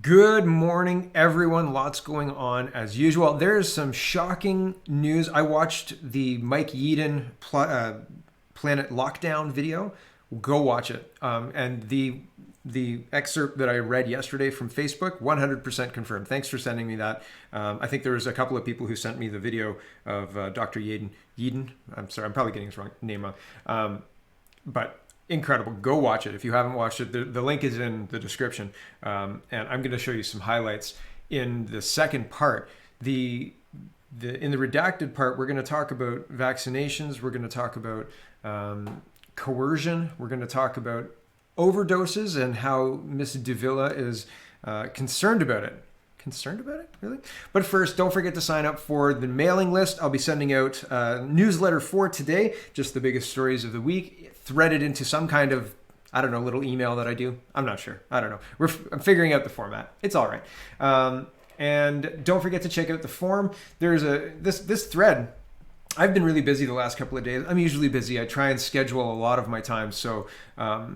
Good morning, everyone. Lots going on as usual. There's some shocking news. I watched the Mike Yeadon Planet Lockdown video. Go watch it. And the excerpt that I read yesterday from Facebook, 100% confirmed. Thanks for sending me that. I think there was a couple of people who sent me the video of Dr. Yeadon. Yeadon. I'm sorry, I'm probably getting his name wrong. But incredible. Go watch it if you haven't watched it. The link is in the description, and I'm going to show you some highlights in the second part. In the redacted part, we're going to talk about vaccinations. We're going to talk about coercion. We're going to talk about overdoses and how Miss Davila is concerned about it. Concerned about it? Really? But first, don't forget to sign up for the mailing list. I'll be sending out a newsletter for today, just the biggest stories of the week, threaded into some kind of, I don't know, little email that I do. I'm not sure. I don't know. I'm figuring out the format. It's all right. And don't forget to check out the forum. There's this thread. I've been really busy the last couple of days. I'm usually busy. I try and schedule a lot of my time, so I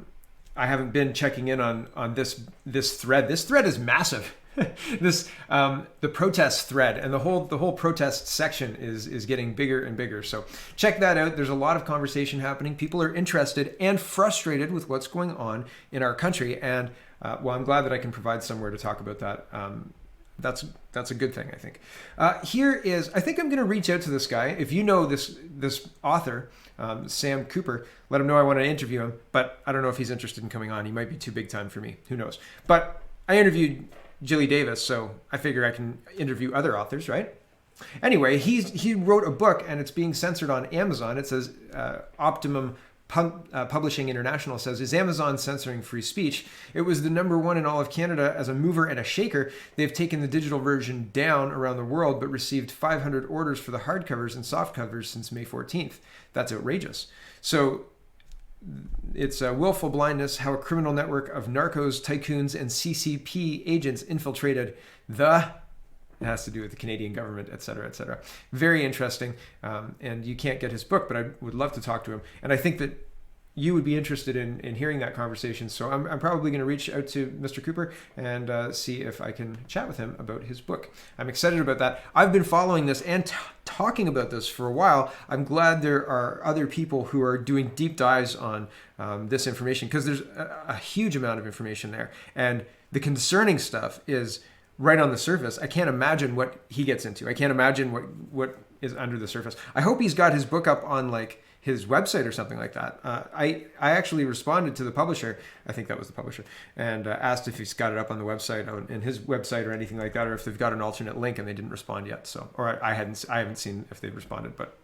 haven't been checking in on this thread. This thread is massive. The protest thread and the whole protest section is getting bigger and bigger. So check that out. There's a lot of conversation happening. People are interested and frustrated with what's going on in our country. And well, I'm glad that I can provide somewhere to talk about that. That's a good thing, I think. I think I'm going to reach out to this guy. If you know this author, Sam Cooper, let him know I want to interview him. But I don't know if he's interested in coming on. He might be too big time for me. Who knows? But I interviewed Jilly Davis, so I figure I can interview other authors, right? Anyway, he wrote a book and it's being censored on Amazon. It says Optimum Publishing International says, is Amazon censoring free speech? It was the #1 in all of Canada as a mover and a shaker. They've taken the digital version down around the world, but received 500 orders for the hardcovers and softcovers since May 14th. That's outrageous. So it's willful blindness, how a criminal network of narcos, tycoons, and CCP agents infiltrated it has to do with the Canadian government, et cetera, et cetera. Very interesting. And you can't get his book, but I would love to talk to him. And I think that you would be interested in hearing that conversation. So I'm probably going to reach out to Mr. Cooper and see if I can chat with him about his book. I'm excited about that. I've been following this and talking about this for a while. I'm glad there are other people who are doing deep dives on this information, because there's a huge amount of information there. And the concerning stuff is right on the surface. I can't imagine what he gets into. I can't imagine what is under the surface. I hope he's got his book up on like his website or something like that. I actually responded to the publisher, I think that was the publisher, and asked if he's got it up on the website, in his website or anything like that, or if they've got an alternate link, and they didn't respond yet. So, or I haven't seen if they've responded, but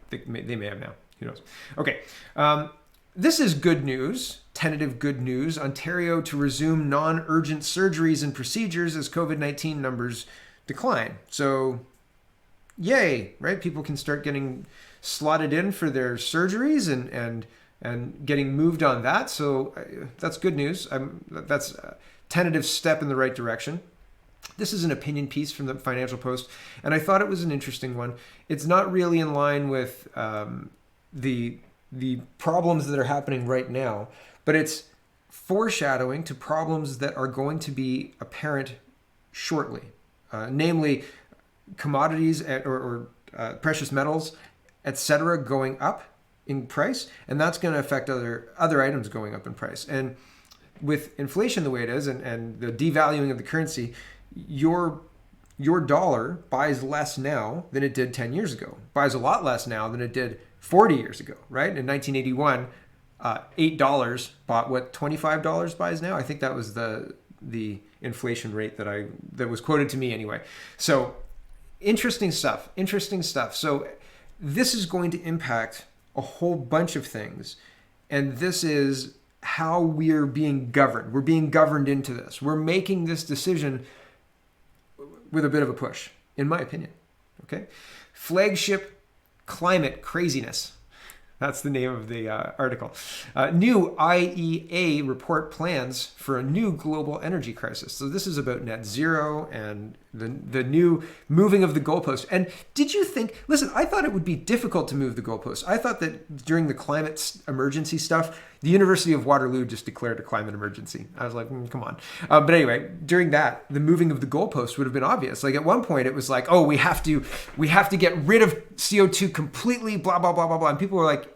they may have now. Who knows? Okay. This is good news, tentative good news. Ontario to resume non-urgent surgeries and procedures as COVID-19 numbers decline. So, yay, right? People can start getting slotted in for their surgeries and getting moved on that. So that's good news. That's a tentative step in the right direction. This is an opinion piece from the Financial Post, and I thought it was an interesting one. It's not really in line with the problems that are happening right now, but it's foreshadowing to problems that are going to be apparent shortly, namely commodities or precious metals, etc., going up in price, and that's going to affect other items going up in price. And with inflation the way it is, and the devaluing of the currency, your dollar buys less now than it did 10 years ago, buys a lot less now than it did 40 years ago, right? In 1981, $8 bought what $25 buys now. I think that was the inflation rate that was quoted to me anyway. So interesting stuff. So this is going to impact a whole bunch of things, and this is how we're being governed. We're being governed into this. We're making this decision with a bit of a push, in my opinion. Okay, flagship climate craziness. That's the name of the article. New IEA report plans for a new global energy crisis. So this is about net zero and the new moving of the goalpost. And did you think, listen, I thought it would be difficult to move the goalpost. I thought that during the climate emergency stuff, the University of Waterloo just declared a climate emergency. I was like, come on. But anyway, during that, the moving of the goalpost would have been obvious. Like at one point it was like, oh, we have to get rid of CO2 completely, blah, blah, blah, blah, blah. And people were like,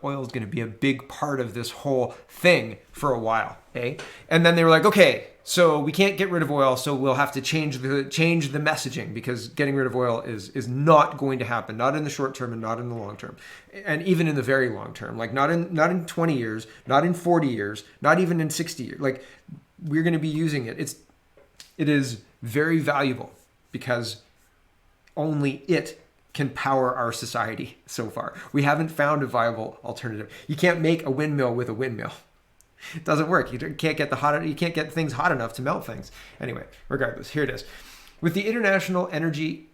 oil is going to be a big part of this whole thing for a while, eh? And then they were like, okay, so we can't get rid of oil, so we'll have to change the messaging, because getting rid of oil is not going to happen, not in the short term and not in the long term, and even in the very long term, like not in 20 years, not in 40 years, not even in 60 years. Like we're going to be using it. It is very valuable because only it can power our society so far. We haven't found a viable alternative. You can't make a windmill with a windmill. It doesn't work. You can't get things hot enough to melt things. Anyway, regardless, here it is. When the International Energy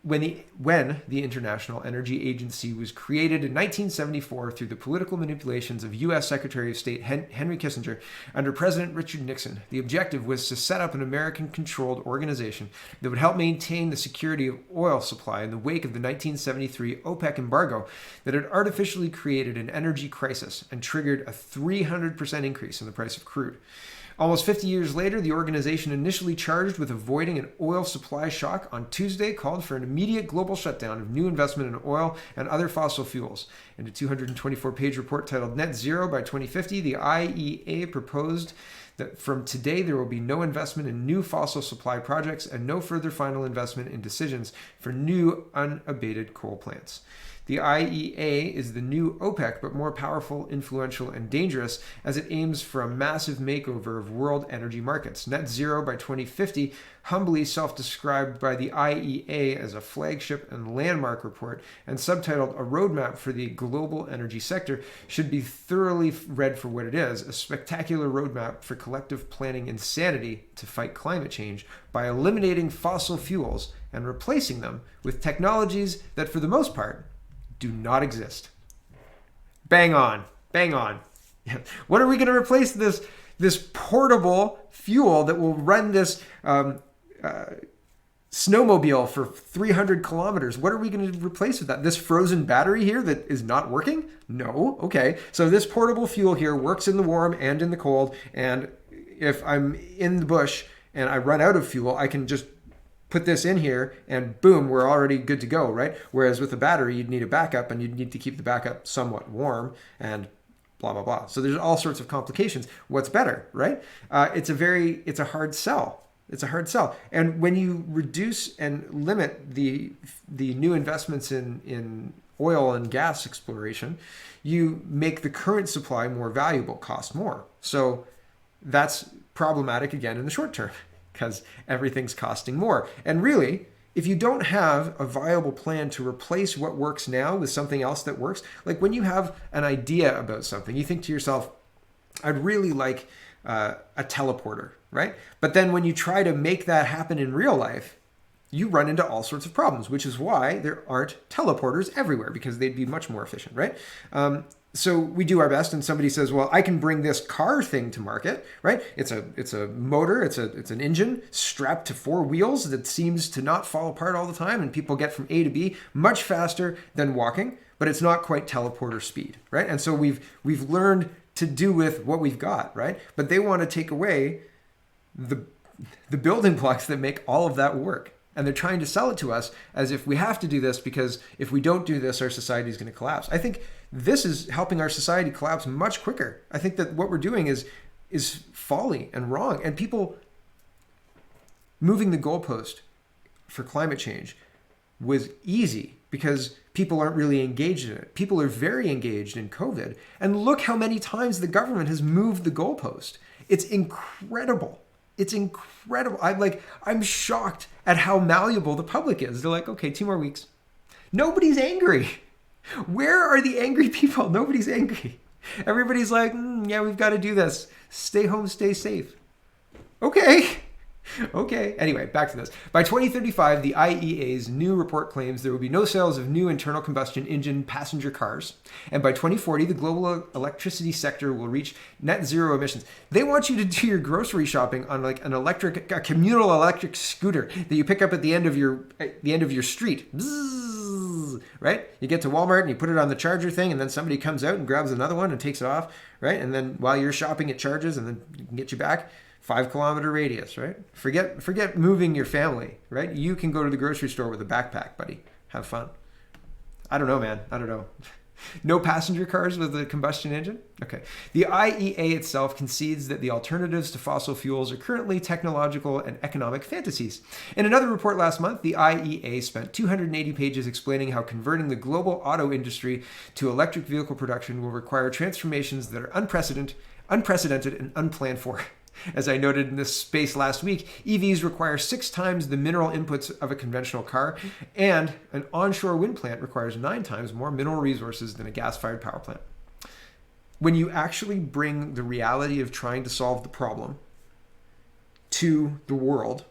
Agency was created in 1974 through the political manipulations of U.S. Secretary of State Henry Kissinger under President Richard Nixon, the objective was to set up an American-controlled organization that would help maintain the security of oil supply in the wake of the 1973 OPEC embargo that had artificially created an energy crisis and triggered a 300% increase in the price of crude. Almost 50 years later, the organization initially charged with avoiding an oil supply shock on Tuesday called for an immediate global shutdown of new investment in oil and other fossil fuels. In a 224-page report titled Net Zero by 2050, the IEA proposed that from today there will be no investment in new fossil supply projects and no further final investment in decisions for new unabated coal plants. The IEA is the new OPEC, but more powerful, influential, and dangerous as it aims for a massive makeover of world energy markets. Net Zero by 2050, humbly self-described by the IEA as a flagship and landmark report and subtitled A Roadmap for the Global Energy Sector, should be thoroughly read for what it is, a spectacular roadmap for collective planning insanity to fight climate change by eliminating fossil fuels and replacing them with technologies that, for the most part, do not exist. Bang on. What are we going to replace this portable fuel that will run this snowmobile for 300 kilometers? What are we going to replace with that? This frozen battery here that is not working? No. Okay. So this portable fuel here works in the warm and in the cold. And if I'm in the bush and I run out of fuel, I can just put this in here and boom, we're already good to go, right? Whereas with a battery, you'd need a backup and you'd need to keep the backup somewhat warm and blah, blah, blah. So there's all sorts of complications. What's better, right? It's a hard sell. It's a hard sell. And when you reduce and limit the new investments in oil and gas exploration, you make the current supply more valuable, cost more. So that's problematic again in the short term, because everything's costing more. And really, if you don't have a viable plan to replace what works now with something else that works, like when you have an idea about something, you think to yourself, I'd really like a teleporter, right? But then when you try to make that happen in real life, you run into all sorts of problems, which is why there aren't teleporters everywhere, because they'd be much more efficient, right? So we do our best, and somebody says, well, I can bring this car thing to market, right? It's a motor, it's an engine strapped to 4 wheels that seems to not fall apart all the time, and people get from A to B much faster than walking, but it's not quite teleporter speed, right? And so we've learned to do with what we've got, right? But they want to take away the building blocks that make all of that work. And they're trying to sell it to us as if we have to do this, because if we don't do this, our society is going to collapse. I think this is helping our society collapse much quicker. I think that what we're doing is folly and wrong. And people moving the goalpost for climate change was easy because people aren't really engaged in it. People are very engaged in COVID. And look how many times the government has moved the goalpost. It's incredible. It's incredible. I'm shocked at how malleable the public is. They're like, okay, 2 more weeks. Nobody's angry. Where are the angry people? Nobody's angry. Everybody's like, yeah, we've got to do this. Stay home, stay safe. Okay. Okay, anyway, back to this. By 2035, the IEA's new report claims there will be no sales of new internal combustion engine passenger cars. And by 2040, the global electricity sector will reach net zero emissions. They want you to do your grocery shopping on like a communal electric scooter that you pick up at the end of your street. Bzzz, right? You get to Walmart and you put it on the charger thing, and then somebody comes out and grabs another one and takes it off, right? And then while you're shopping, it charges, and then it can get you back. 5-kilometer radius, right? Forget moving your family, right? You can go to the grocery store with a backpack, buddy. Have fun. I don't know, man. I don't know. No passenger cars with a combustion engine? Okay. The IEA itself concedes that the alternatives to fossil fuels are currently technological and economic fantasies. In another report last month, the IEA spent 280 pages explaining how converting the global auto industry to electric vehicle production will require transformations that are unprecedented and unplanned for. As I noted in this space last week, EVs require 6 times the mineral inputs of a conventional car, and an onshore wind plant requires 9 times more mineral resources than a gas-fired power plant. When you actually bring the reality of trying to solve the problem to the world,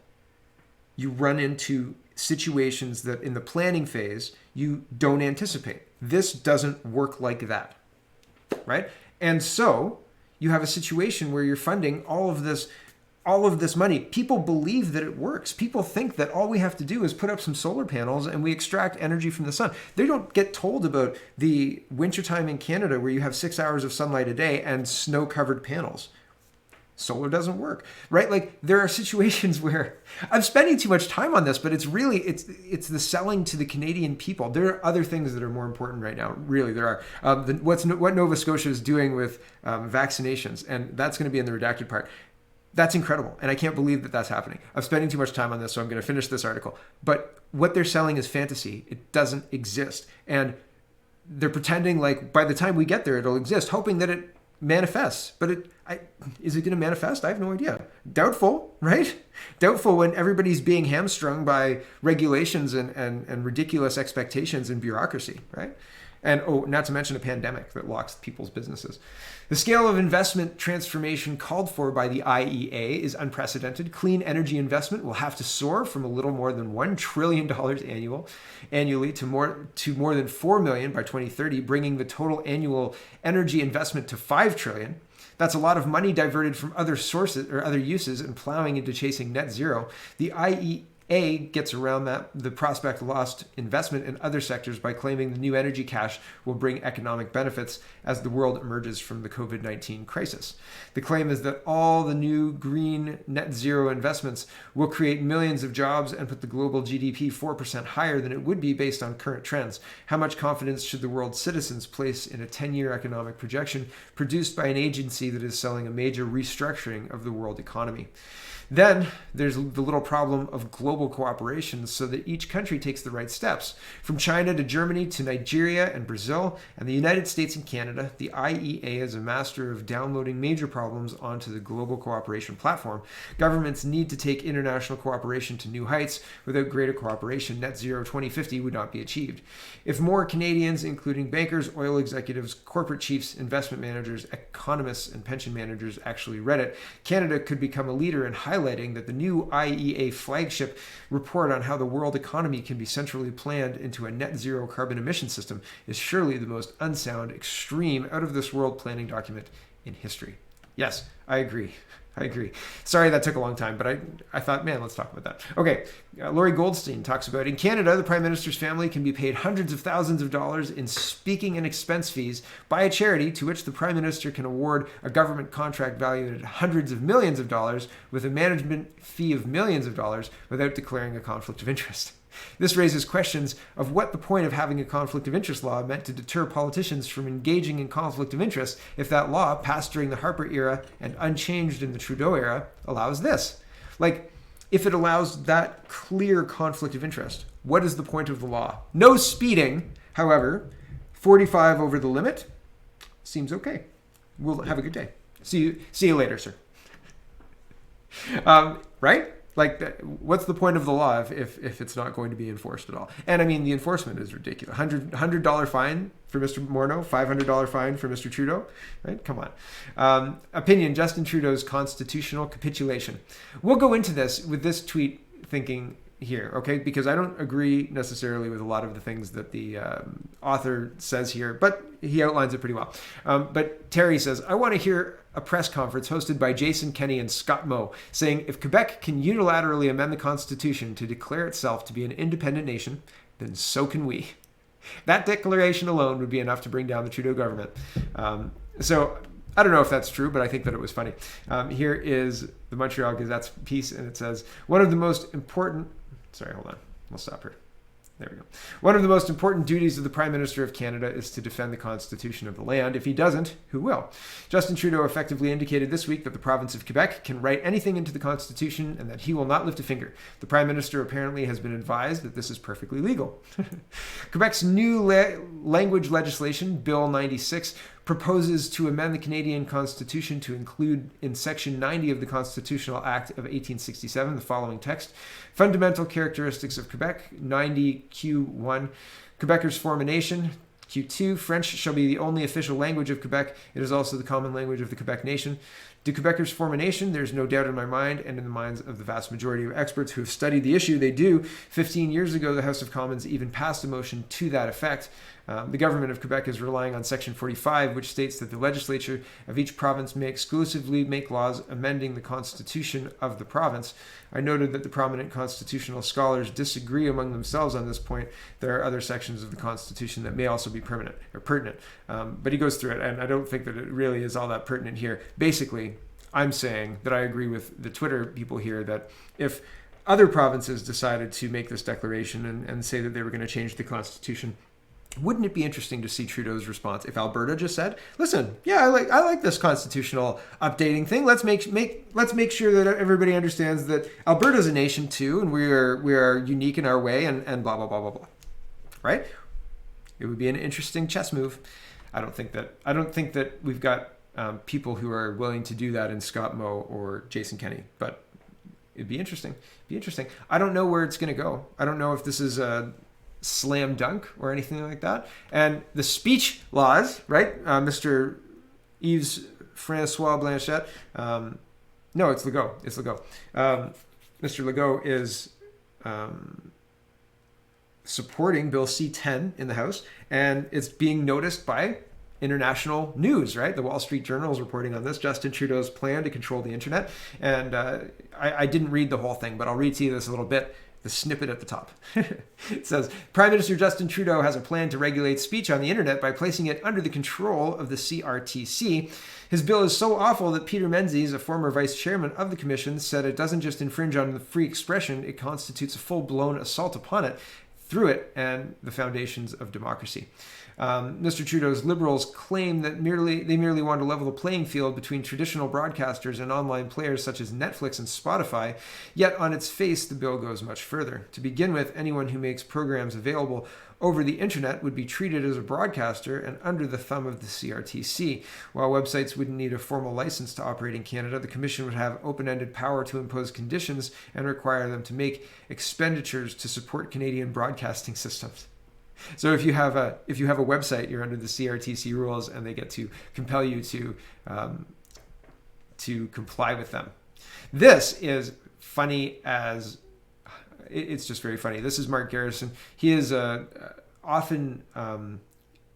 you run into situations that in the planning phase, you don't anticipate. This doesn't work like that, right? And so you have a situation where you're funding all of this money. People believe that it works. People think that all we have to do is put up some solar panels and we extract energy from the sun. They don't get told about the wintertime in Canada where you have 6 hours of sunlight a day and snow-covered panels. Solar doesn't work, right? Like there are situations where I'm spending too much time on this, but it's the selling to the Canadian people. There are other things that are more important right now. Really, there are. What Nova Scotia is doing with vaccinations, and that's going to be in the redacted part. That's incredible, and I can't believe that that's happening. I'm spending too much time on this, so I'm going to finish this article. But what they're selling is fantasy. It doesn't exist, and they're pretending like by the time we get there, it'll exist, hoping that it manifests. But is it going to manifest? I have no idea. Doubtful, right? Doubtful when everybody's being hamstrung by regulations and ridiculous expectations and bureaucracy, right? And not to mention a pandemic that locks people's businesses. The scale of investment transformation called for by the IEA is unprecedented. Clean energy investment will have to soar from a little more than $1 trillion annually to more than $4 million by 2030, bringing the total annual energy investment to $5 trillion. That's a lot of money diverted from other sources or other uses and plowing into chasing net zero. The IEA gets around the prospect of lost investment in other sectors by claiming the new energy cash will bring economic benefits as the world emerges from the COVID-19 crisis. The claim is that all the new green net zero investments will create millions of jobs and put the global GDP 4% higher than it would be based on current trends. How much confidence should the world's citizens place in a 10-year economic projection produced by an agency that is selling a major restructuring of the world economy? Then there's the little problem of global cooperation so that each country takes the right steps. From China to Germany to Nigeria and Brazil and the United States and Canada, the IEA is a master of downloading major problems onto the global cooperation platform. Governments need to take international cooperation to new heights. Without greater cooperation, net zero 2050 would not be achieved. If more Canadians, including bankers, oil executives, corporate chiefs, investment managers, economists, and pension managers actually read it, Canada could become a leader in highlighting that the new IEA flagship report on how the world economy can be centrally planned into a net zero carbon emission system is surely the most unsound, extreme, out-of-this-world planning document in history. Yes, I agree. Sorry that took a long time, but I thought, man, let's talk about that. Okay, Laurie Goldstein talks about, in Canada, the Prime Minister's family can be paid hundreds of thousands of dollars in speaking and expense fees by a charity to which the Prime Minister can award a government contract valued at hundreds of millions of dollars with a management fee of millions of dollars without declaring a conflict of interest. This raises questions of what the point of having a conflict of interest law meant to deter politicians from engaging in conflict of interest if that law, passed during the Harper era and unchanged in the Trudeau era, allows this. Like, if it allows that clear conflict of interest, what is the point of the law? No speeding, however, 45 over the limit seems okay. We'll have a good day. See you later, sir. Right? Like, what's the point of the law if it's not going to be enforced at all? And I mean, the enforcement is ridiculous. $100 fine for Mr. Morneau, $500 fine for Mr. Trudeau, right? Come on. Opinion, Justin Trudeau's constitutional capitulation. We'll go into this with this tweet thinking here, okay? Because I don't agree necessarily with a lot of the things that the author says here, but he outlines it pretty well. But Terry says, I want to hear a press conference hosted by Jason Kenney and Scott Moe saying if Quebec can unilaterally amend the Constitution to declare itself to be an independent nation, then so can we. That declaration alone would be enough to bring down the Trudeau government. So I don't know if that's true, but I think that it was funny. Here is the Montreal Gazette's piece, and it says, one of the most important... Sorry, hold on. We'll stop here. There we go. One of the most important duties of the Prime Minister of Canada is to defend the Constitution of the land. If he doesn't, who will? Justin Trudeau effectively indicated this week that the province of Quebec can write anything into the Constitution and that he will not lift a finger. The Prime Minister apparently has been advised that this is perfectly legal. Quebec's new language legislation, Bill 96, proposes to amend the Canadian Constitution to include in Section 90 of the Constitutional Act of 1867 the following text: fundamental characteristics of Quebec, 90Q1, Quebecers form a nation. Q2, French shall be the only official language of Quebec. It is also the common language of the Quebec nation. Do Quebecers form a nation? There's no doubt in my mind and in the minds of the vast majority of experts who have studied the issue. They do. 15 years ago, the House of Commons even passed a motion to that effect. The government of Quebec is relying on Section 45, which states that the legislature of each province may exclusively make laws amending the constitution of the province. I noted that the prominent constitutional scholars disagree among themselves on this point. There are other sections of the Constitution that may also be pertinent. But he goes through it, and I don't think that it really is all that pertinent here. Basically, I'm saying that I agree with the Twitter people here that if other provinces decided to make this declaration and say that they were going to change the Constitution, wouldn't it be interesting to see Trudeau's response if Alberta just said, "Listen, yeah, I like this constitutional updating thing. Let's make sure that everybody understands that Alberta's a nation too, and we are unique in our way, and blah blah blah blah blah." Right? It would be an interesting chess move. I don't think that we've got people who are willing to do that in Scott Moe or Jason Kenney, but it'd be interesting. I don't know where it's going to go. I don't know if this is a slam dunk or anything like that. And the speech laws, right? Mr. Yves Francois Blanchette. No, it's Legault. Mr. Legault is supporting Bill C-10 in the House, and it's being noticed by international news, right? The Wall Street Journal is reporting on this, Justin Trudeau's plan to control the internet. And I didn't read the whole thing, but I'll read to you this a little bit. The snippet at the top. It says, Prime Minister Justin Trudeau has a plan to regulate speech on the internet by placing it under the control of the CRTC. His bill is so awful that Peter Menzies, a former vice chairman of the commission, said it doesn't just infringe on the free expression, it constitutes a full-blown assault upon it, through it, and the foundations of democracy. Mr. Trudeau's Liberals claim that they merely want to level the playing field between traditional broadcasters and online players such as Netflix and Spotify, yet on its face the bill goes much further. To begin with, anyone who makes programs available over the internet would be treated as a broadcaster and under the thumb of the CRTC. While websites wouldn't need a formal license to operate in Canada, the Commission would have open-ended power to impose conditions and require them to make expenditures to support Canadian broadcasting systems. So if you have a website, you're under the CRTC rules, and they get to compel you to comply with them. This is funny as it's just very funny. This is Mark Garrison. He is often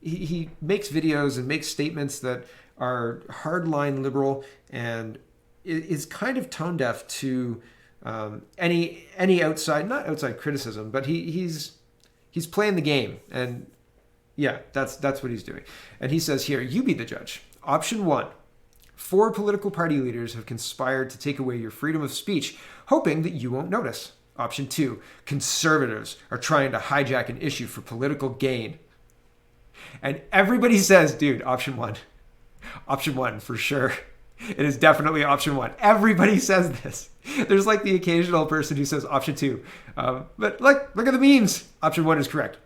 he makes videos and makes statements that are hardline liberal and is kind of tone deaf to any outside, not outside criticism, but he's playing the game, and yeah, that's what he's doing. And he says here, you be the judge. Option 1, 4 political party leaders have conspired to take away your freedom of speech, hoping that you won't notice. Option 2, conservatives are trying to hijack an issue for political gain. And everybody says, dude, option 1 for sure. It is definitely option 1. Everybody says this. There's like the occasional person who says option 2. But look at the memes. Option 1 is correct.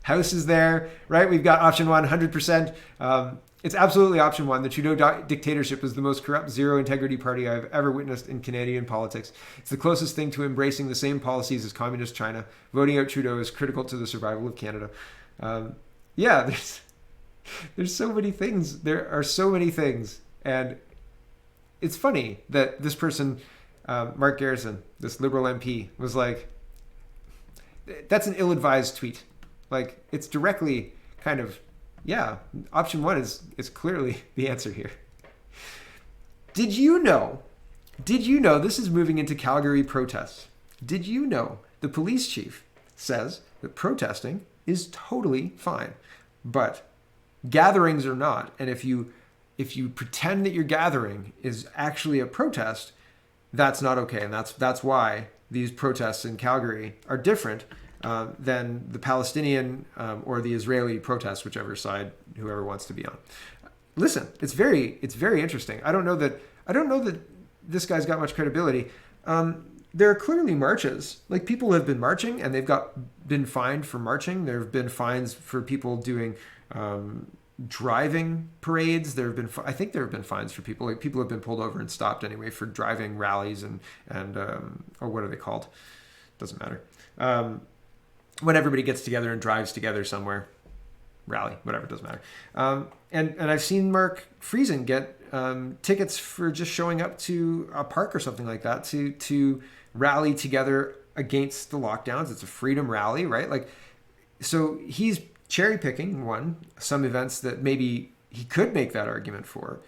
House is there, right? We've got option 1, 100%. It's absolutely option one. The Trudeau dictatorship is the most corrupt, zero integrity party I've ever witnessed in Canadian politics. It's the closest thing to embracing the same policies as communist China. Voting out Trudeau is critical to the survival of Canada. Yeah, there's so many things. There are so many things. And it's funny that this person, Mark Garrison, this Liberal MP, was like, that's an ill-advised tweet. Like, it's directly kind of, yeah, option one is clearly the answer here. Did you know, this is moving into Calgary protests. Did you know the police chief says that protesting is totally fine, but gatherings are not. And if you pretend that your gathering is actually a protest, that's not okay. And that's why these protests in Calgary are different than the Palestinian or the Israeli protests, whichever side whoever wants to be on. Listen, it's very interesting. I don't know that this guy's got much credibility. There are clearly marches. Like, people have been marching and they've been fined for marching. There have been fines for people doing driving parades. I think there have been fines for people. Like, people have been pulled over and stopped anyway for driving rallies and or what are they called? Doesn't matter. When everybody gets together and drives together somewhere, rally, whatever, doesn't matter. And I've seen Mark Friesen get tickets for just showing up to a park or something like that to rally together against the lockdowns. It's a freedom rally, right? Like, so he's cherry picking some events that maybe he could make that argument for,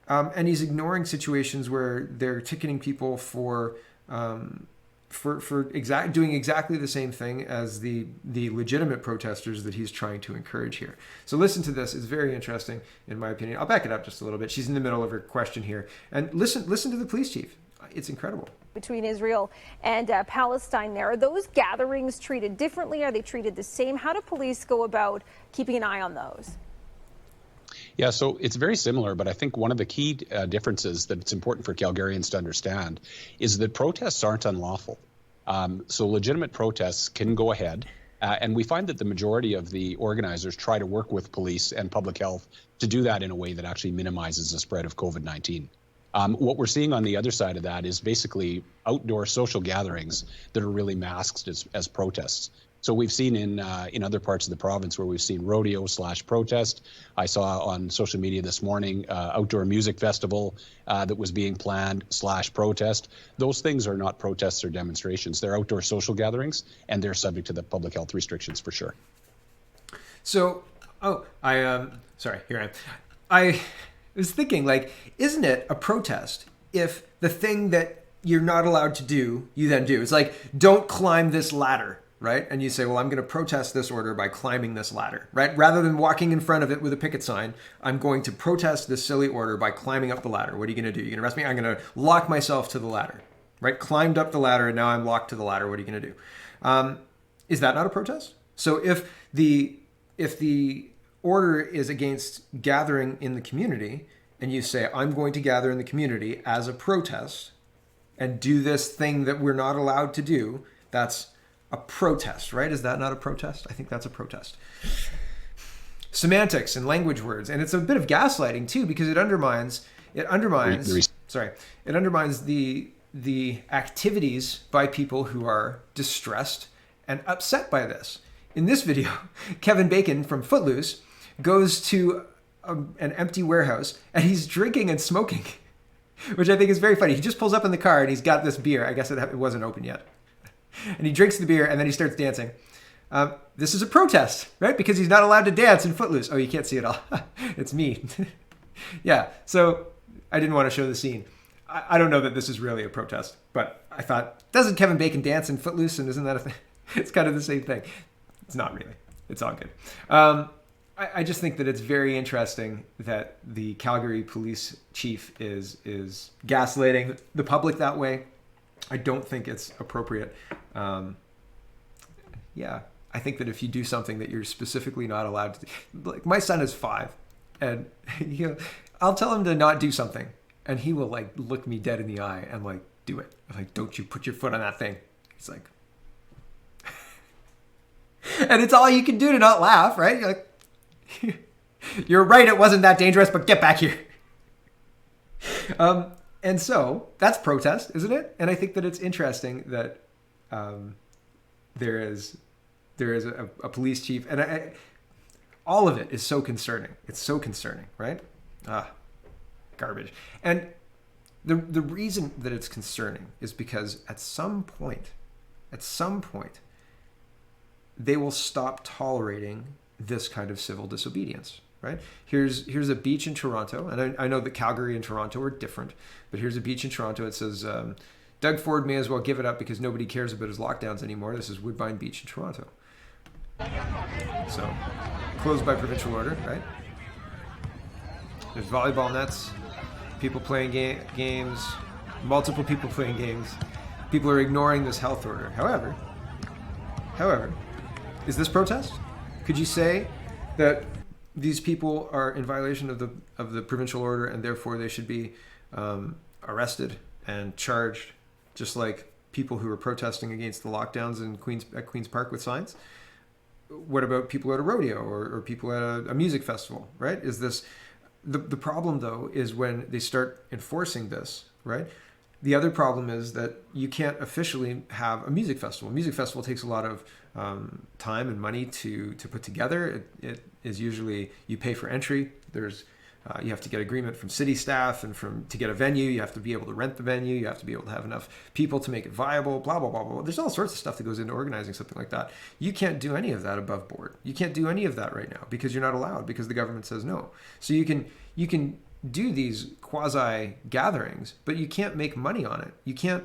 and he's ignoring situations where they're ticketing people for doing exactly the same thing as the legitimate protesters that he's trying to encourage here. So listen to this. It's very interesting, in my opinion. I'll back it up just a little bit. She's in the middle of her question here. And listen to the police chief. It's incredible. Between Israel and Palestine there. Are those gatherings treated differently? Are they treated the same? How do police go about keeping an eye on those? Yeah, so it's very similar, but I think one of the key differences that it's important for Calgarians to understand is that protests aren't unlawful. So legitimate protests can go ahead, and we find that the majority of the organizers try to work with police and public health to do that in a way that actually minimizes the spread of COVID-19. What we're seeing on the other side of that is basically outdoor social gatherings that are really masked as protests. So we've seen in other parts of the province where we've seen rodeo/protest. I saw on social media this morning outdoor music festival that was being planned/protest. Those things are not protests or demonstrations. They're outdoor social gatherings, and they're subject to the public health restrictions for sure. So, sorry, here I was thinking, like, isn't it a protest if the thing that you're not allowed to do, you then do? It's like, don't climb this ladder. Right? And you say, well, I'm going to protest this order by climbing this ladder, right? Rather than walking in front of it with a picket sign, I'm going to protest this silly order by climbing up the ladder. What are you going to do? You're going to arrest me? I'm going to lock myself to the ladder, right? Climbed up the ladder and now I'm locked to the ladder. What are you going to do? Is that not a protest? So if the order is against gathering in the community and you say, I'm going to gather in the community as a protest and do this thing that we're not allowed to do, that's a protest, right? Is that not a protest? I think that's a protest. Semantics and language words. And it's a bit of gaslighting too, because it undermines the activities by people who are distressed and upset by this. In this video, Kevin Bacon from Footloose goes to an empty warehouse and he's drinking and smoking, which I think is very funny. He just pulls up in the car and he's got this beer. I guess it wasn't open yet. And he drinks the beer and then he starts dancing. This is a protest, right? Because he's not allowed to dance in Footloose. Oh, you can't see it all. It's me. Yeah, so I didn't want to show the scene. I don't know that this is really a protest, but I thought, doesn't Kevin Bacon dance in Footloose? And isn't that a thing? It's kind of the same thing. It's not really. It's all good. I just think that it's very interesting that the Calgary police chief is gaslighting the public that way. I don't think it's appropriate. Yeah, I think that if you do something that you're specifically not allowed to do, like my son is 5, and I'll tell him to not do something, and he will like look me dead in the eye and like do it. I'm like, don't you put your foot on that thing. He's like, and it's all you can do to not laugh, right? You're like, You're right, it wasn't that dangerous, but get back here. And so that's protest, isn't it? And I think that it's interesting that there is a police chief, and all of it is so concerning. It's so concerning, right? Garbage. And the reason that it's concerning is because at some point, they will stop tolerating this kind of civil disobedience, right? Here's a beach in Toronto, and I know that Calgary and Toronto are different, but here's a beach in Toronto. It says, Doug Ford may as well give it up because nobody cares about his lockdowns anymore. This is Woodbine Beach in Toronto. So, closed by provincial order, right? There's volleyball nets, people playing games, multiple people playing games. People are ignoring this health order. However, is this protest? Could you say that these people are in violation of the provincial order and therefore they should be arrested and charged, just like people who are protesting against the lockdowns in Queen's Park with signs? What about people at a rodeo or people at a music festival, right? Is this the problem, though, is when they start enforcing this, right? The other problem is that you can't officially have a music festival. A music festival takes a lot of time and money to put together. It is usually, you pay for entry. You have to get agreement from city staff, and to get a venue, you have to be able to rent the venue. You have to be able to have enough people to make it viable, blah, blah, blah, blah. There's all sorts of stuff that goes into organizing something like that. You can't do any of that above board. You can't do any of that right now because you're not allowed, because the government says no. So you can do these quasi gatherings, but you can't make money on it. You can't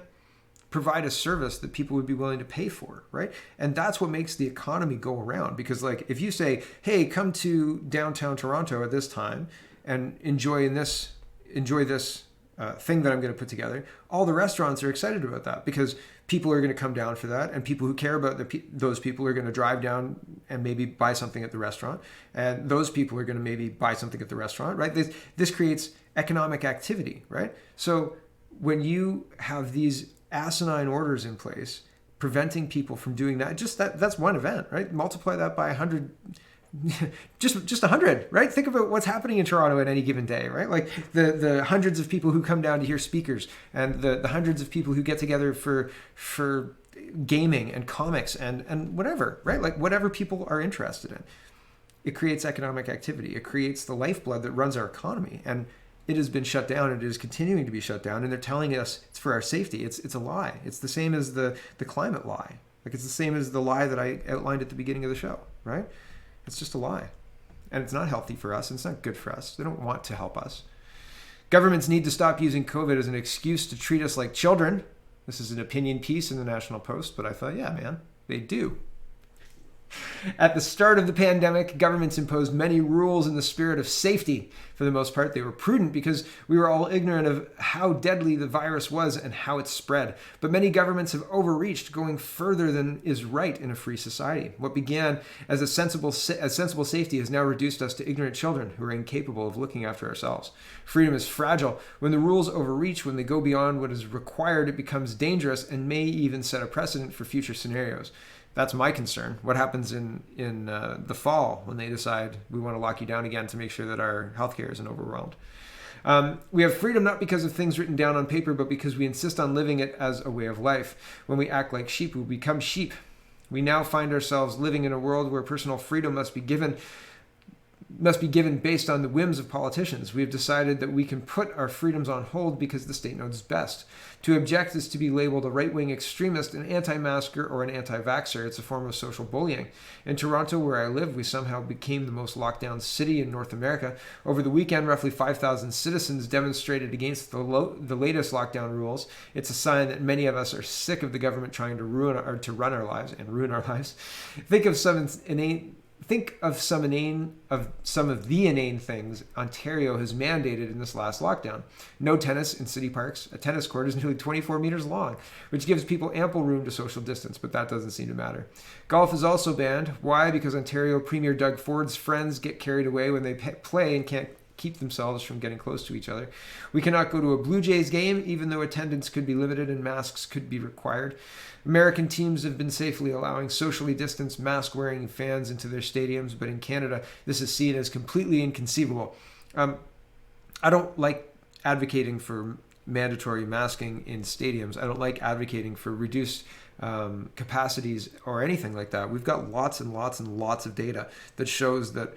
provide a service that people would be willing to pay for, right? And that's what makes the economy go around. Because like if you say, hey, come to downtown Toronto at this time and enjoy this thing that I'm going to put together, all the restaurants are excited about that because people are going to come down for that, and people who care about those people are going to drive down and maybe buy something at the restaurant, and those people are going to maybe buy something at the restaurant, right? This creates economic activity, right? So when you have these asinine orders in place preventing people from doing that, that's one event, right? Multiply that by 100, just 100, right? Think about what's happening in Toronto at any given day, right? Like the hundreds of people who come down to hear speakers, and the hundreds of people who get together for gaming and comics and whatever, right? Like whatever people are interested in. It creates economic activity. It creates the lifeblood that runs our economy. And it has been shut down, and it is continuing to be shut down, and they're telling us it's for our safety. It's a lie. It's the same as the climate lie. Like it's the same as the lie that I outlined at the beginning of the show, right? It's just a lie. And it's not healthy for us, and it's not good for us. They don't want to help us. Governments need to stop using COVID as an excuse to treat us like children. This is an opinion piece in the National Post, but I thought, yeah, man, they do. At the start of the pandemic, governments imposed many rules in the spirit of safety. For the most part, they were prudent because we were all ignorant of how deadly the virus was and how it spread. But many governments have overreached, going further than is right in a free society. What began as sensible safety has now reduced us to ignorant children who are incapable of looking after ourselves. Freedom is fragile. When the rules overreach, when they go beyond what is required, it becomes dangerous and may even set a precedent for future scenarios. That's my concern. What happens in the fall when they decide we want to lock you down again to make sure that our healthcare isn't overwhelmed? We have freedom not because of things written down on paper, but because we insist on living it as a way of life. When we act like sheep, we become sheep. We now find ourselves living in a world where personal freedom must be given based on the whims of politicians. We have decided that we can put our freedoms on hold because the state knows best. To object is to be labeled a right-wing extremist, an anti-masker, or an anti-vaxxer. It's a form of social bullying. In Toronto, where I live, we somehow became the most locked-down city in North America. Over the weekend, roughly 5,000 citizens demonstrated against the latest lockdown rules. It's a sign that many of us are sick of the government trying to run our lives and ruin our lives. Think of some of the inane things Ontario has mandated in this last lockdown. No tennis in city parks. A tennis court is nearly 24 meters long, which gives people ample room to social distance, but that doesn't seem to matter. Golf is also banned. Why? Because Ontario Premier Doug Ford's friends get carried away when they play and can't keep themselves from getting close to each other. We cannot go to a Blue Jays game, even though attendance could be limited and masks could be required. American teams have been safely allowing socially distanced, mask-wearing fans into their stadiums, but in Canada, this is seen as completely inconceivable. I don't like advocating for mandatory masking in stadiums. I don't like advocating for reduced capacities or anything like that. We've got lots and lots and lots of data that shows that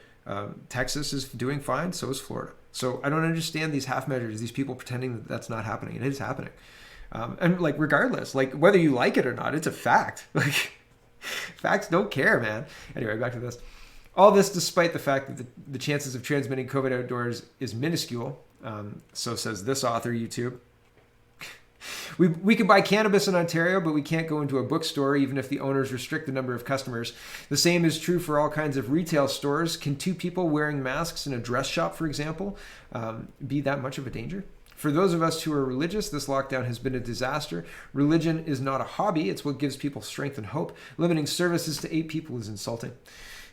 Texas is doing fine, so is Florida. So I don't understand these half measures, these people pretending that that's not happening. It is happening. And like, regardless, like whether you like it or not, it's a fact. Like, facts don't care, man. Anyway, back to this. All this despite the fact that the chances of transmitting COVID outdoors is minuscule. So says this author, YouTube. We can buy cannabis in Ontario, but we can't go into a bookstore even if the owners restrict the number of customers. The same is true for all kinds of retail stores. Can two people wearing masks in a dress shop, for example, be that much of a danger? For those of us who are religious, this lockdown has been a disaster. Religion is not a hobby. It's what gives people strength and hope. Limiting services to 8 people is insulting.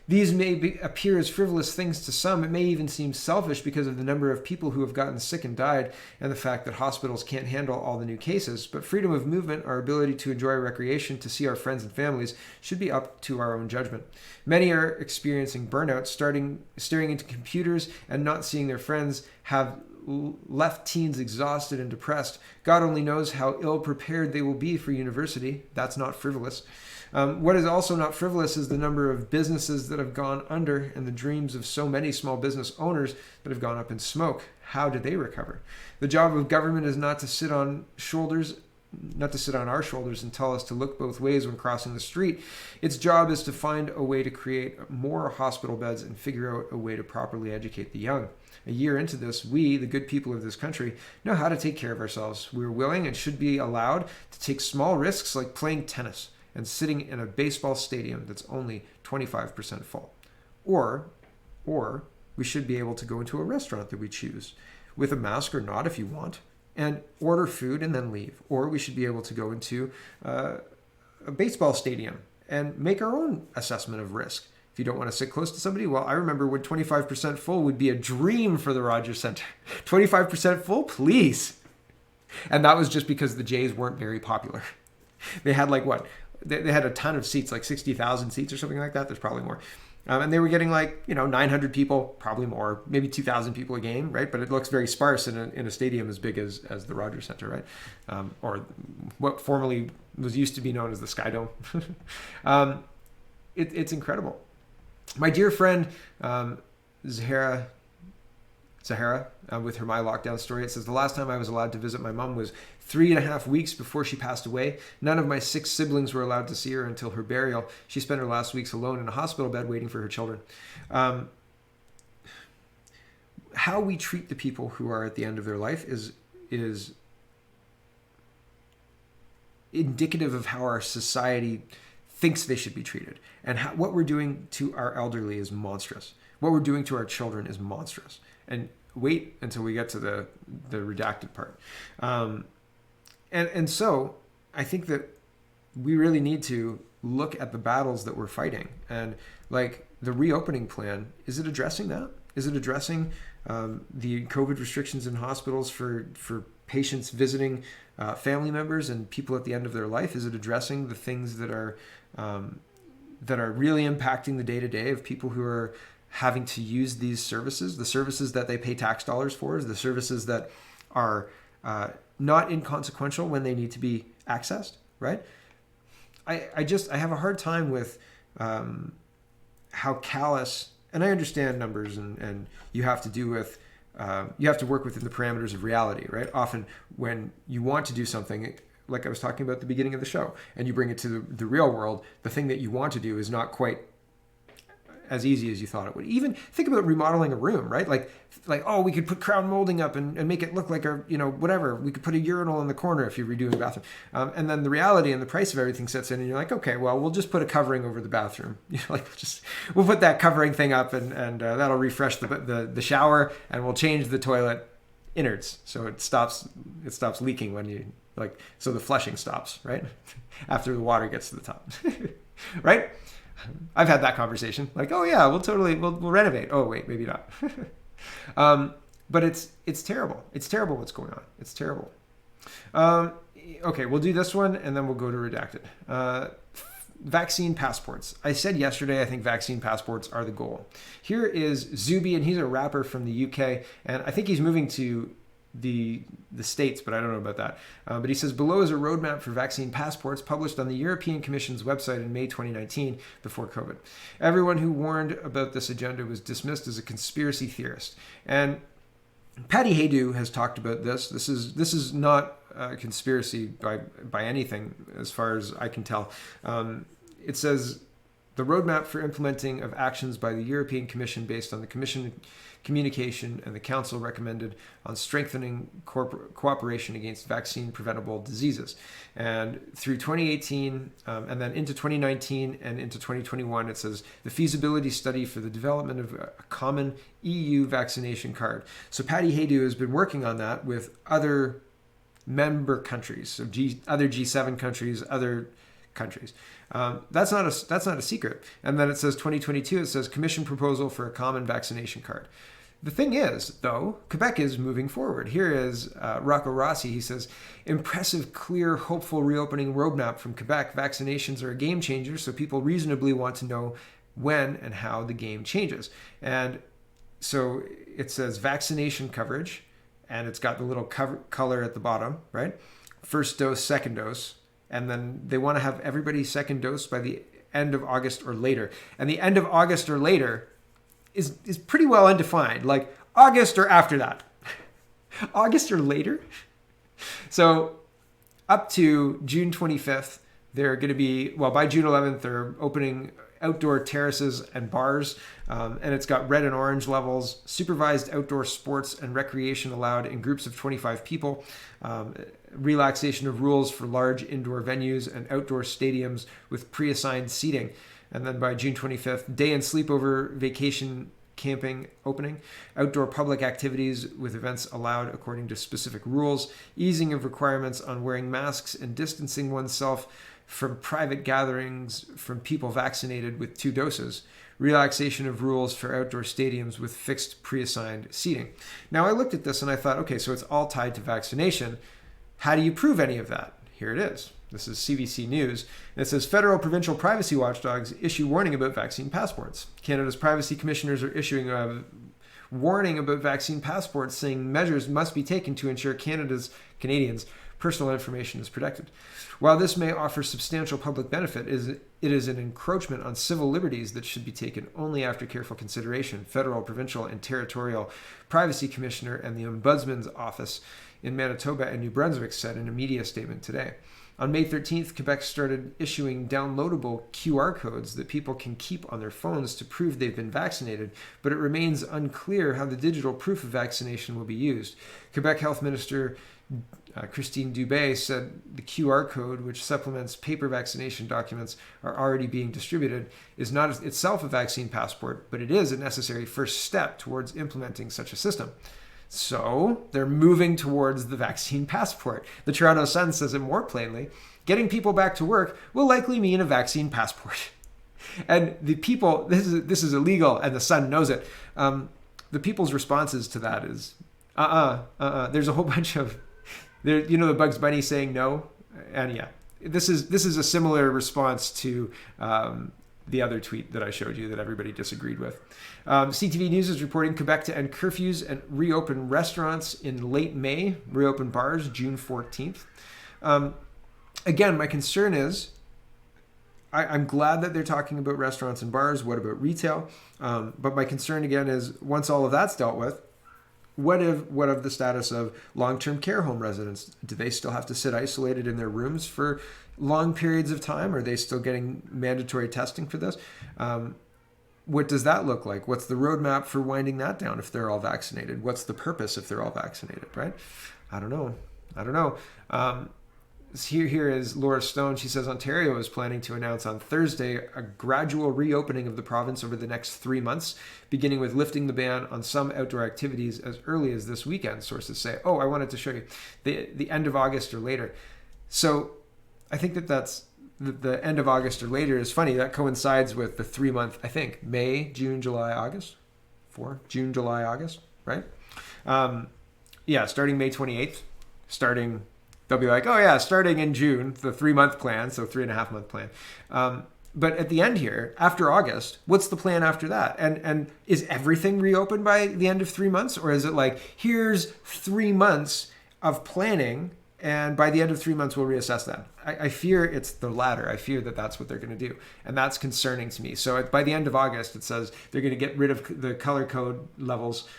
These may appear as frivolous things to some. It may even seem selfish because of the number of people who have gotten sick and died and the fact that hospitals can't handle all the new cases. But freedom of movement, our ability to enjoy recreation, to see our friends and families, should be up to our own judgment. Many are experiencing burnout, staring into computers and not seeing their friends, have left teens exhausted and depressed. God only knows how ill prepared they will be for university. That's not frivolous. What is also not frivolous is the number of businesses that have gone under and the dreams of so many small business owners that have gone up in smoke. How did they recover? The job of government is not to sit on our shoulders and tell us to look both ways when crossing the street. Its job is to find a way to create more hospital beds and figure out a way to properly educate the young. A year into this, we, the good people of this country, know how to take care of ourselves. We're willing and should be allowed to take small risks like playing tennis and sitting in a baseball stadium that's only 25% full. Or we should be able to go into a restaurant that we choose, with a mask or not if you want, and order food and then leave. Or we should be able to go into a baseball stadium and make our own assessment of risk. If you don't want to sit close to somebody, well, I remember when 25% full would be a dream for the Rogers Centre. 25% full, please. And that was just because the Jays weren't very popular. They had like what? They had a ton of seats, like 60,000 seats or something like that. There's probably more. And they were getting like, 900 people, probably more, maybe 2,000 people a game, right? But it looks very sparse in a stadium as big as the Rogers Centre, right? Or what formerly was used to be known as the Sky Dome. It's incredible. My dear friend, Zahara, with her My Lockdown story, it says, the last time I was allowed to visit my mom was 3.5 weeks before she passed away. None of my 6 siblings were allowed to see her until her burial. She spent her last weeks alone in a hospital bed waiting for her children. How we treat the people who are at the end of their life is indicative of how our society thinks they should be treated. And what we're doing to our elderly is monstrous. What we're doing to our children is monstrous. And wait until we get to the redacted part. And so I think that we really need to look at the battles that we're fighting. And like the reopening plan, is it addressing that? Is it addressing the COVID restrictions in hospitals for patients visiting family members and people at the end of their life? Is it addressing the things that are really impacting the day-to-day of people who are having to use these services, the services that they pay tax dollars for, the services that are not inconsequential when they need to be accessed, right? I have a hard time with how callous, and I understand numbers and you have to do with, you have to work within the parameters of reality, right? Often when you want to do something, like I was talking about at the beginning of the show, and you bring it to the real world, the thing that you want to do is not quite as easy as you thought it would. Even think about remodeling a room, right? Like, oh, we could put crown molding up and make it look like whatever. We could put a urinal in the corner if you're redoing the bathroom. And then the reality and the price of everything sets in and you're like, okay, well, we'll just put a covering over the bathroom. We'll put that covering thing up and that'll refresh the shower, and we'll change the toilet innards. So it stops leaking when you so the flushing stops, right? After the water gets to the top, right? I've had that conversation. Like, oh yeah, we'll renovate. Oh wait, maybe not. But it's terrible. It's terrible what's going on. It's terrible. Okay, we'll do this one and then we'll go to redacted. Vaccine passports. I said yesterday I think vaccine passports are the goal. Here is Zuby, and he's a rapper from the UK, and I think he's moving to the States, but I don't know about that. But he says, below is a roadmap for vaccine passports published on the European Commission's website in May 2019 before COVID. Everyone who warned about this agenda was dismissed as a conspiracy theorist. And Patty Haydu has talked about this. This is not a conspiracy by anything, as far as I can tell. It says the roadmap for implementing of actions by the European Commission based on the Commission communication and the Council recommended on strengthening cooperation against vaccine preventable diseases. And through 2018 and then into 2019 and into 2021, it says the feasibility study for the development of a common EU vaccination card. So Patty Haydu has been working on that with other member countries, so other G7 countries, other countries. That's not a secret. And then it says 2022, it says Commission proposal for a common vaccination card. The thing is, though, Quebec is moving forward. Here is Rocco Rossi. He says, impressive, clear, hopeful reopening roadmap from Quebec. Vaccinations are a game changer, so people reasonably want to know when and how the game changes. And so it says vaccination coverage, and it's got the little color at the bottom, right? First dose, second dose. And then they want to have everybody's second dose by the end of August or later. And the end of August or later is pretty well undefined, like August or after that. August or later? So up to June 25th, they're going to be, well, by June 11th, they're opening outdoor terraces and bars, and it's got red and orange levels. Supervised outdoor sports and recreation allowed in groups of 25 people. Relaxation of rules for large indoor venues and outdoor stadiums with pre-assigned seating. And then by June 25th, day and sleepover vacation camping opening, outdoor public activities with events allowed according to specific rules, easing of requirements on wearing masks and distancing oneself from private gatherings from people vaccinated with 2 doses, relaxation of rules for outdoor stadiums with fixed pre-assigned seating. Now I looked at this and I thought, okay, so it's all tied to vaccination. How do you prove any of that? Here it is. This is CBC News. And it says federal provincial privacy watchdogs issue warning about vaccine passports. Canada's privacy commissioners are issuing a warning about vaccine passports, saying measures must be taken to ensure Canadians' personal information is protected. While this may offer substantial public benefit, it is an encroachment on civil liberties that should be taken only after careful consideration. Federal, provincial, and territorial privacy commissioner and the Ombudsman's office in Manitoba and New Brunswick said in a media statement today. On May 13th, Quebec started issuing downloadable QR codes that people can keep on their phones to prove they've been vaccinated, but it remains unclear how the digital proof of vaccination will be used. Quebec Health Minister Christine Dubé said the QR code, which supplements paper vaccination documents are already being distributed, is not itself a vaccine passport, but it is a necessary first step towards implementing such a system. So they're moving towards the vaccine passport. The Toronto Sun says it more plainly. Getting people back to work will likely mean a vaccine passport. And the people, this is illegal, and the Sun knows it. The people's responses to that is, There's a whole bunch of, the Bugs Bunny saying no, and yeah, this is a similar response to the other tweet that I showed you that everybody disagreed with. CTV News is reporting Quebec to end curfews and reopen restaurants in late May, reopen bars June 14th. Again, my concern is, I'm glad that they're talking about restaurants and bars. What about retail? But my concern again is once all of that's dealt with, what of the status of long-term care home residents? Do they still have to sit isolated in their rooms for long periods of time? Are they still getting mandatory testing for this? What does that look like? What's the roadmap for winding that down if they're all vaccinated? What's the purpose if they're all vaccinated, right? I don't know. Here is Laura Stone. She says Ontario is planning to announce on Thursday a gradual reopening of the province over the next 3 months, beginning with lifting the ban on some outdoor activities as early as this weekend, sources say. Oh, I wanted to show you the end of August or later. So I think that's the end of August or later is funny. That coincides with the 3 month, I think, May, June, July, August. June, July, August. right? Yeah, starting May 28th, they'll be like, oh yeah, starting in June, the 3-month plan, so 3.5-month plan. But at the end here, after August, what's the plan after that? And is everything reopened by the end of 3 months? Or is it like, here's 3 months of planning, and by the end of 3 months, we'll reassess that? I fear it's the latter. I fear that that's what they're going to do. And that's concerning to me. So by the end of August, it says they're going to get rid of the color code levels,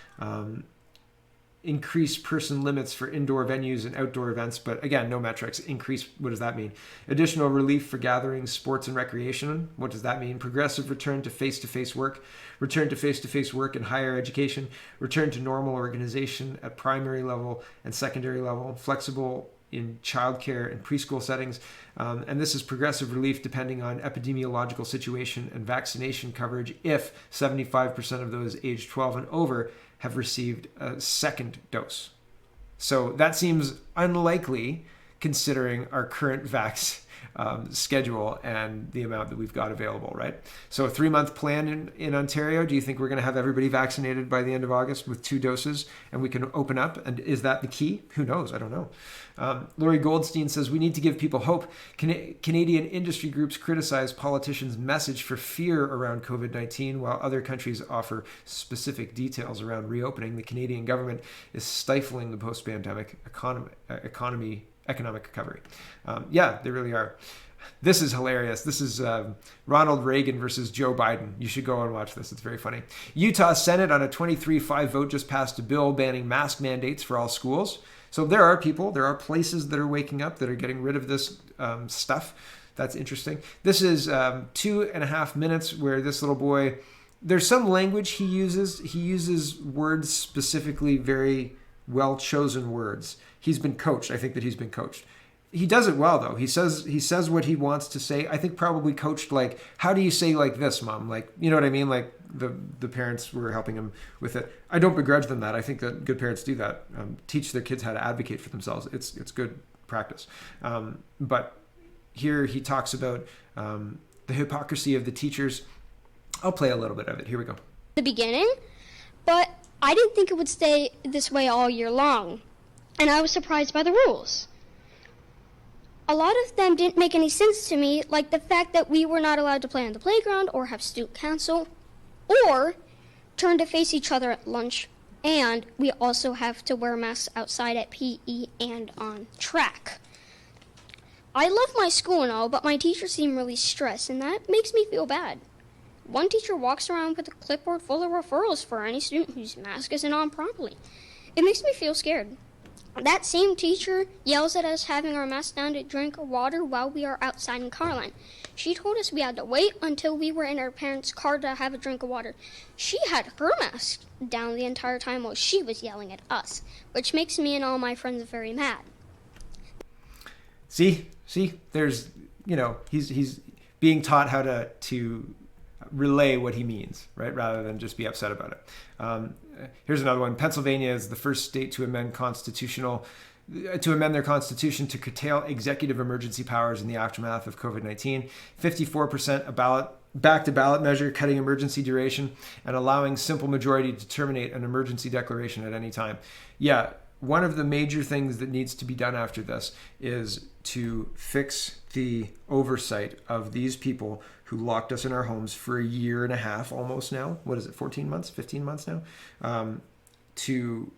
increase person limits for indoor venues and outdoor events, but again, no metrics. Increase, what does that mean? Additional relief for gatherings, sports, and recreation. What does that mean? Progressive return to face-to-face work, return to face-to-face work in higher education, return to normal organization at primary level and secondary level, flexible in childcare and preschool settings. And this is progressive relief depending on epidemiological situation and vaccination coverage if 75% of those aged 12 and over have received a second dose. So that seems unlikely considering our current vax schedule and the amount that we've got available, right? So a 3-month plan in Ontario, do you think we're going to have everybody vaccinated by the end of August with 2 doses and we can open up? And is that the key? Who knows? I don't know. Laurie Goldstein says, we need to give people hope. Canadian industry groups criticize politicians' message for fear around COVID-19, while other countries offer specific details around reopening. The Canadian government is stifling the post-pandemic economic recovery. Yeah, they really are. This is hilarious. This is Ronald Reagan versus Joe Biden. You should go and watch this. It's very funny. Utah Senate on a 23-5 vote just passed a bill banning mask mandates for all schools. So there are places that are waking up, that are getting rid of this stuff. That's interesting. This is 2.5 minutes where this little boy, there's some language he uses. He uses words specifically, very well-chosen words. He's been coached. I think that he's been coached. He does it well, though. He says what he wants to say. I think probably coached, like, how do you say like this, Mom? Like, you know what I mean? Like the parents were helping him with it. I don't begrudge them that. I think that good parents do that. Teach their kids how to advocate for themselves. It's good practice. But here he talks about the hypocrisy of the teachers. I'll play a little bit of it. Here we go. The beginning, but I didn't think it would stay this way all year long. And I was surprised by the rules. A lot of them didn't make any sense to me, like the fact that we were not allowed to play on the playground or have student council or turn to face each other at lunch. And we also have to wear masks outside at PE and on track. I love my school and all, but my teachers seem really stressed, and that makes me feel bad. One teacher walks around with a clipboard full of referrals for any student whose mask isn't on properly. It makes me feel scared. That same teacher yells at us having our masks down to drink water while we are outside in car line. She told us we had to wait until we were in our parents' car to have a drink of water. She had her mask down the entire time while she was yelling at us, which makes me and all my friends very mad. See, there's, he's being taught how to relay what he means, right? Rather than just be upset about it. Here's another one. Pennsylvania is the first state to amend their constitution to curtail executive emergency powers in the aftermath of COVID-19. 54% a back-to-ballot measure, cutting emergency duration and allowing simple majority to terminate an emergency declaration at any time. Yeah, one of the major things that needs to be done after this is to fix the oversight of these people who locked us in our homes for 1.5 years almost now. What is it, 14 months, 15 months now? To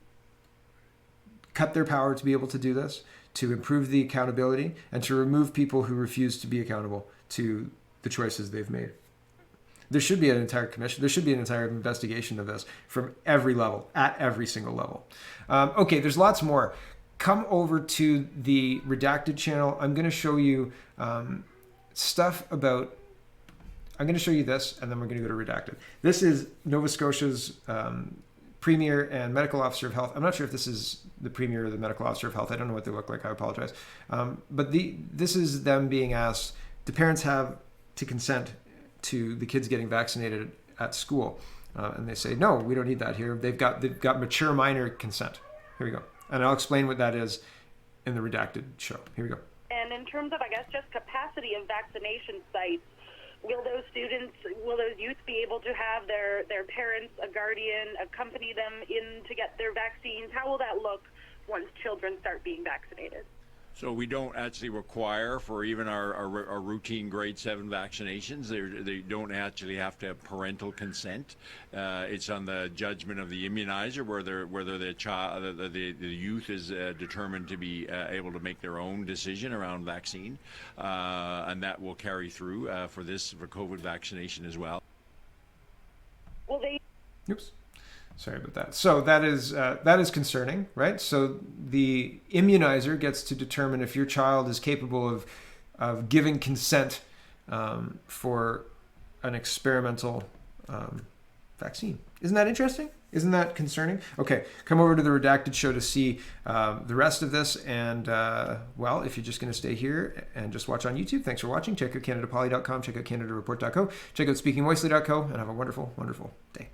cut their power to be able to do this, to improve the accountability, and to remove people who refuse to be accountable to the choices they've made. There should be an entire commission. There should be an entire investigation of this from every level, at every single level. Okay, there's lots more. Come over to the Redacted channel. I'm going to show you stuff about... I'm going to show you this, and then we're going to go to Redacted. This is Nova Scotia's Premier and Medical Officer of Health. I'm not sure if this is the Premier or the Medical Officer of Health. I don't know what they look like. I apologize. But this is them being asked, do parents have to consent to the kids getting vaccinated at school? And they say, no, we don't need that here. They've got mature minor consent. Here we go. And I'll explain what that is in the Redacted show. Here we go. And in terms of, I guess, just capacity of vaccination sites, Will those students, will those youth be able to have their parents, a guardian, accompany them in to get their vaccines? How will that look once children start being vaccinated? So we don't actually require for even our routine grade 7 vaccinations. They don't actually have to have parental consent. It's on the judgment of the immunizer whether the youth is determined to be able to make their own decision around vaccine, and that will carry through for COVID vaccination as well. Will they? Oops. Sorry about that. So that is concerning, right? So the immunizer gets to determine if your child is capable of giving consent for an experimental vaccine. Isn't that interesting? Isn't that concerning? Okay, come over to the Redacted Show to see the rest of this. And, well, if you're just going to stay here and just watch on YouTube, thanks for watching. Check out CanadaPoly.com, check out CanadaReport.co, check out SpeakingMoistly.co, and have a wonderful, wonderful day.